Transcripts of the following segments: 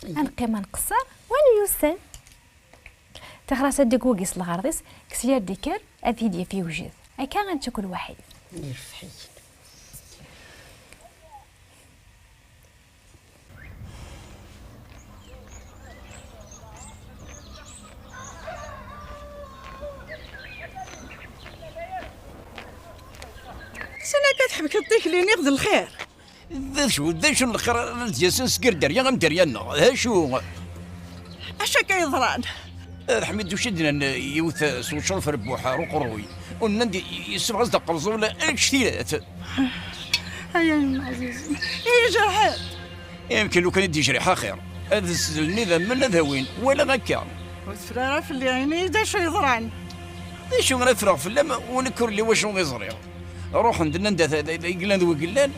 غنقي ما نقصر وانا يوسان تخرس ديك وقيس الغرديس كسير ديكر اذيدي في وجد هكا غنتاكل واحد يرفحي. سنة كتحب كطيك لي نغد الخير. ذا شو الخير الجاسن سكر دريا غم دريانا ها شو اش كيضران؟ حميد وشدنا يوث سوشل في ربوحه وقروي ونندي يسبغ صدق الرزول كثيرات. هيا يا عزيزي هي جرحات. يمكن لو كان يدي جريحه خير هذا النظام من ذا وين ولا غكا وتفرارا في اللي عيني دا شو يضران. شو غنفرغ في اللم ونكر اللي واش يزري روح عندنا ندات يقلان ذو قلان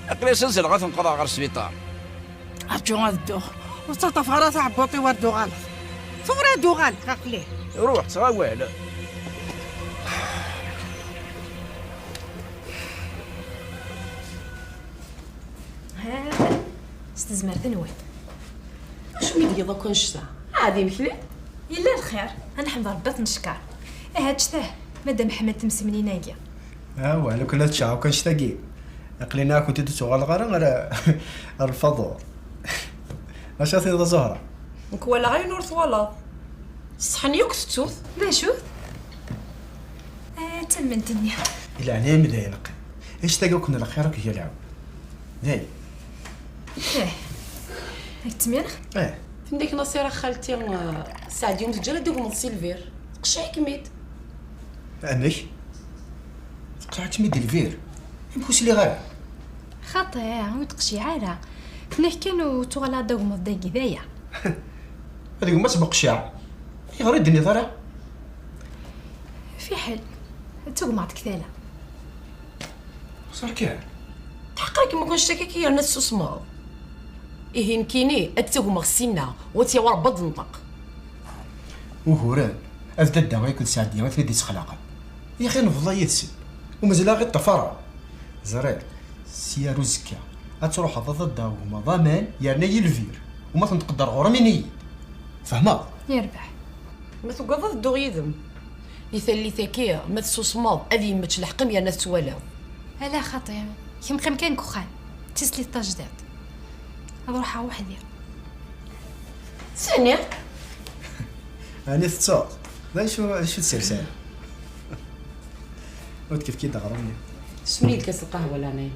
اقلا سنسل غاث نقضى غير السبيطار ارجو غادو وتطف غرات عبوطي وردو غلط ثورة دو غلط عقليه روح تغاوال. هذا استزمرت نويت شو ميدي دوك نشتا عادي مثلي الا الخير انا حمد ربي تنشكر هاد شتاه مادام محمد تمسمني ناقيه انا كنا تشعو كنشتاقي اقلينا كنت تدسو على غير الفضول اش ذا زهره ولا غير نور ثوالا صحني وكتوث لا شوف تمنتني الى عني مداينق ايش تلقاو كنا الخيرك هي العب هاي التميرخ فين ديك نصيره خالتي سعد يوم تجرى دوك من سيلفير تقشعي كميت انك تقعت ميد الفير يمكوش لي غير خاطئ وتقشي عاله نحكي كانوا تغلا دوغ مضايق ذايا هذيك ما سبق شاع يغري الدنيا ضرا في حل تغمض كثاله صار كاع تحقيق ما كنش تاكي يا ناس سماو إيه يمكنني أتوغ مغسينا وتي ورا بض نطق وهوران أفدد ما يكون سعدية ما تفيدي تخلقها يا أخي نفضل يتسل ومازال غير الطفرة زرير سيارو زكا أتروح ضد وما ضمان يعني يلفير وما تنتقدر غورا مني فهمها يربح ما توقف الدو يذم يثلي تاكي ما تسوسماض أذي ما تلحقم يا ناس ولاو لا خاطئ يمكن كان كوخان تسلي التجديد نروح وحدي ثانية أنا تصور لا شو السرسال وت كيف كي دغرني سمري الكاس القهوة لاني